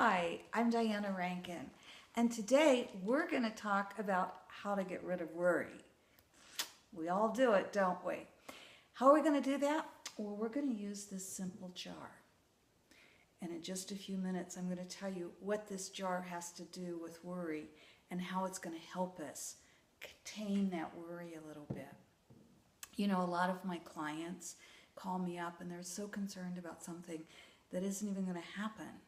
Hi, I'm Diana Rankin, and today we're going to talk about how to get rid of worry. We all do it, don't we? How are we going to do that? Well, we're going to use this simple jar. And in just a few minutes, I'm going to tell you what this jar has to do with worry and how it's going to help us contain that worry a little bit. You know, a lot of my clients call me up and they're so concerned about something that isn't even going to happen.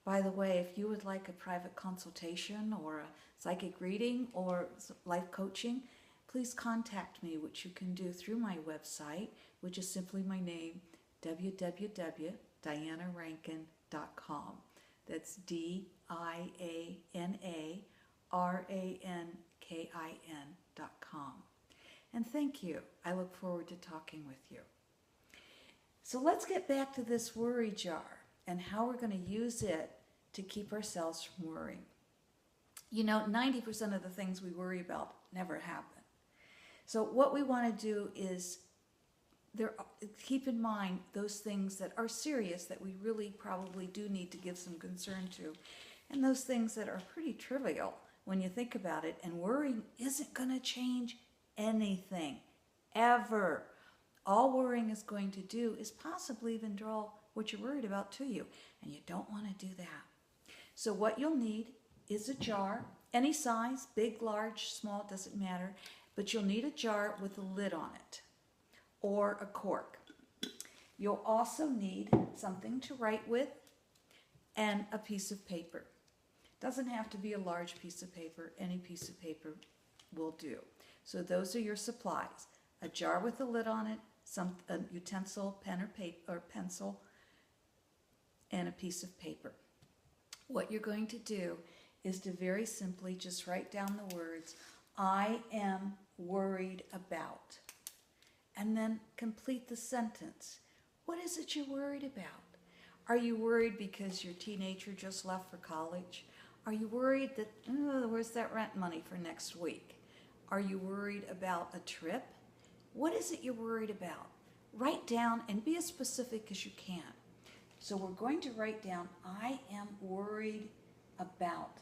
By the way, if you would like a private consultation or a psychic reading or life coaching, please contact me, which you can do through my website, which is simply my name, www.dianarankin.com. That's DianaRankin.com. And thank you. I look forward to talking with you. So let's get back to this worry jar and how we're going to use it to keep ourselves from worrying. You know, 90% of the things we worry about never happen. So what we want to do is keep in mind those things that are serious that we really probably do need to give some concern to, and those things that are pretty trivial when you think about it. And worrying isn't going to change anything, ever. All worrying is going to do is possibly even draw what you're worried about to you, and you don't want to do that. So what you'll need is a jar, any size, big, large, small, doesn't matter, but you'll need a jar with a lid on it or a cork. You'll also need something to write with and a piece of paper. Doesn't have to be a large piece of paper, any piece of paper will do. So those are your supplies: a jar with a lid on it, a utensil, pen or paper or pencil, and a piece of paper. What you're going to do is to very simply just write down the words, "I am worried about," and then complete the sentence. What is it you're worried about? Are you worried because your teenager just left for college? Are you worried that, where's that rent money for next week? Are you worried about a trip? What is it you're worried about? Write down and be as specific as you can. So we're going to write down, "I am worried about."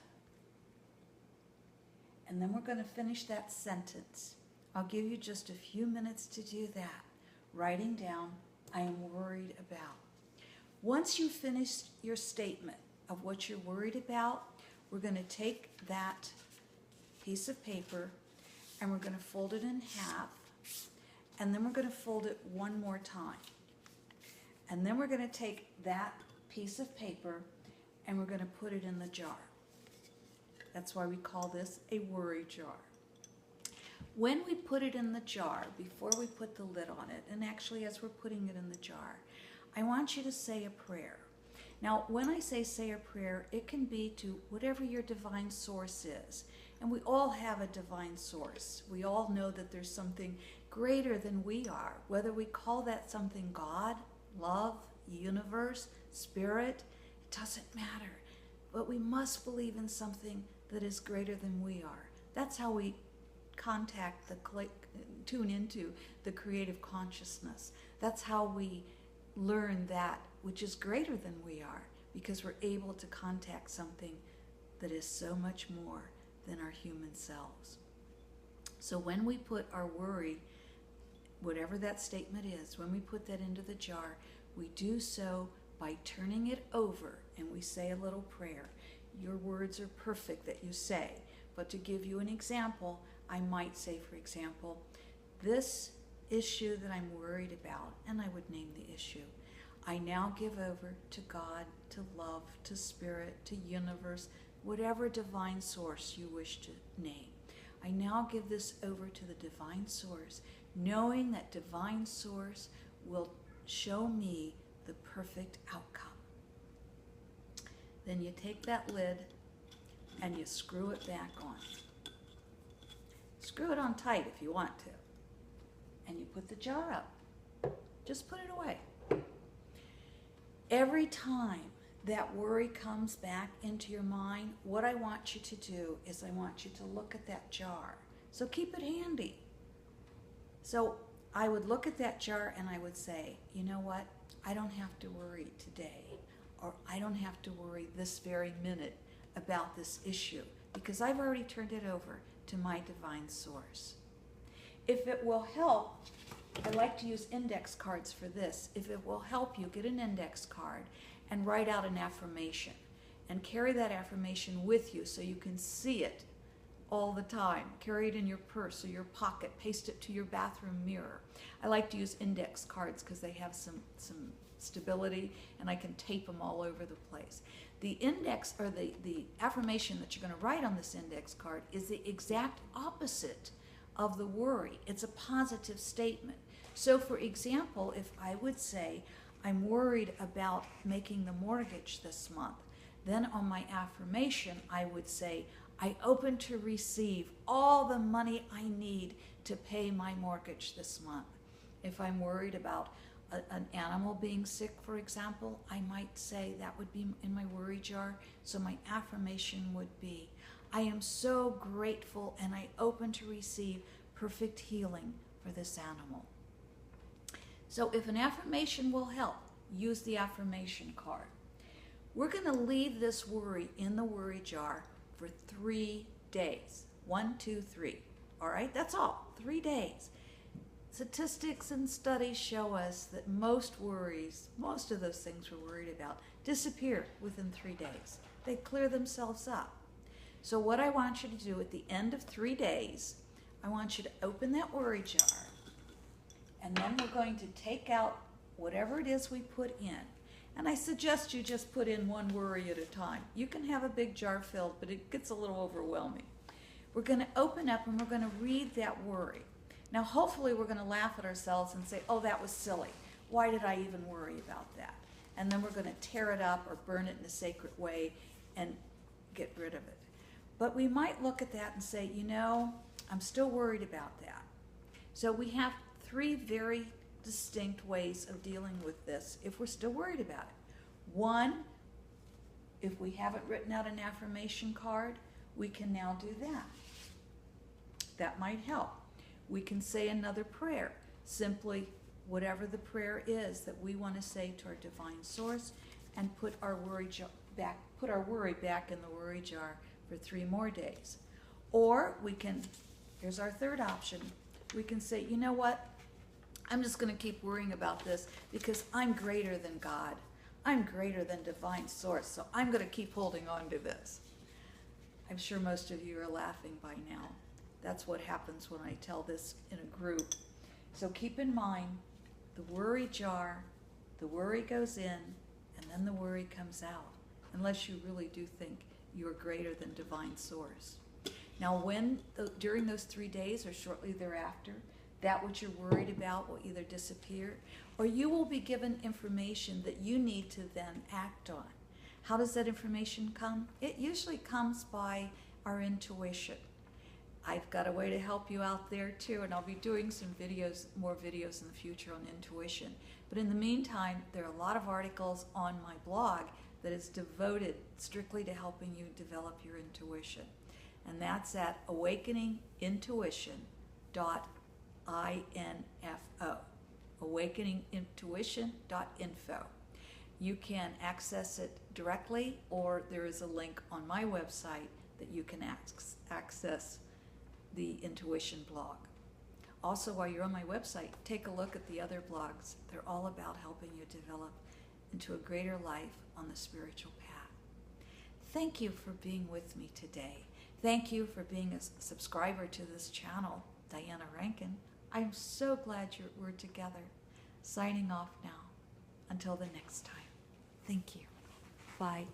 And then we're going to finish that sentence. I'll give you just a few minutes to do that. Writing down, "I am worried about." Once you finish your statement of what you're worried about, we're going to take that piece of paper and we're going to fold it in half, and then we're going to fold it one more time. And then we're going to take that piece of paper and we're going to put it in the jar. That's why we call this a worry jar. When we put it in the jar, before we put the lid on it, and actually as we're putting it in the jar, I want you to say a prayer. Now, when I say a prayer, it can be to whatever your divine source is. And we all have a divine source. We all know that there's something greater than we are. Whether we call that something God, love, universe, spirit, it doesn't matter. But we must believe in something that is greater than we are. That's how we tune into the creative consciousness. That's how we learn that which is greater than we are, because we're able to contact something that is so much more than our human selves. So when we put our worry, whatever that statement is, when we put that into the jar, we do so by turning it over and we say a little prayer. Your words are perfect that you say, but to give you an example, I might say, for example, "This issue that I'm worried about," and I would name the issue, "I now give over to God, to love, to spirit, to universe," whatever divine source you wish to name. I now give this over to the divine source, knowing that divine source will show me the perfect outcome. Then you take that lid and you screw it back on. Screw it on tight if you want to. And you put the jar up. Just put it away. Every time that worry comes back into your mind, what I want you to do is I want you to look at that jar. So keep it handy. So I would look at that jar and I would say, you know what? I don't have to worry today. or I don't have to worry this very minute about this issue because I've already turned it over to my divine source. If it will help, I like to use index cards for this. If it will help you, get an index card and write out an affirmation and carry that affirmation with you so you can see it all the time. Carry it in your purse or your pocket, paste it to your bathroom mirror. I like to use index cards because they have some stability and I can tape them all over the place. The index or the affirmation that you're going to write on this index card is the exact opposite of the worry. It's a positive statement. So for example, if I would say, I'm worried about making the mortgage this month, then on my affirmation, I would say, I open to receive all the money I need to pay my mortgage this month. If I'm worried about an animal being sick, for example, I might say that would be in my worry jar. So my affirmation would be, I am so grateful and I open to receive perfect healing for this animal. So if an affirmation will help, use the affirmation card. We're going to leave this worry in the worry jar for 3 days. 1, 2, 3. All right, that's all. 3 days. Statistics and studies show us that most worries, most of those things we're worried about, disappear within 3 days. They clear themselves up. So what I want you to do at the end of 3 days, I want you to open that worry jar, and then we're going to take out whatever it is we put in. And I suggest you just put in one worry at a time. You can have a big jar filled, but it gets a little overwhelming. We're going to open up and we're going to read that worry. Now, hopefully we're going to laugh at ourselves and say, oh, that was silly. Why did I even worry about that? And then we're going to tear it up or burn it in a sacred way and get rid of it. But we might look at that and say, you know, I'm still worried about that. So we have 3 very distinct ways of dealing with this if we're still worried about it. 1, if we haven't written out an affirmation card, we can now do that. That might help. We can say another prayer, simply whatever the prayer is that we want to say to our divine source, and put our worry back in the worry jar for 3 more days. Or we can, here's our third option, we can say, you know what? I'm just going to keep worrying about this because I'm greater than God. I'm greater than divine source, so I'm going to keep holding on to this. I'm sure most of you are laughing by now. That's what happens when I tell this in a group. So keep in mind, the worry jar, the worry goes in, and then the worry comes out, unless you really do think you're greater than divine source. Now, during those 3 days or shortly thereafter, that what you're worried about will either disappear, or you will be given information that you need to then act on. How does that information come? It usually comes by our intuition. I've got a way to help you out there too, and I'll be doing some videos, more videos in the future on intuition. But in the meantime, there are a lot of articles on my blog that is devoted strictly to helping you develop your intuition. And that's at awakeningintuition.info. awakeningintuition.info. You can access it directly, or there is a link on my website that you can access the intuition blog. Also, while you're on my website, take a look at the other blogs. They're all about helping you develop into a greater life on the spiritual path. Thank you for being with me today. Thank you for being a subscriber to this channel, Diana Rankin. I'm so glad we're together. Signing off now. Until the next time. Thank you. Bye.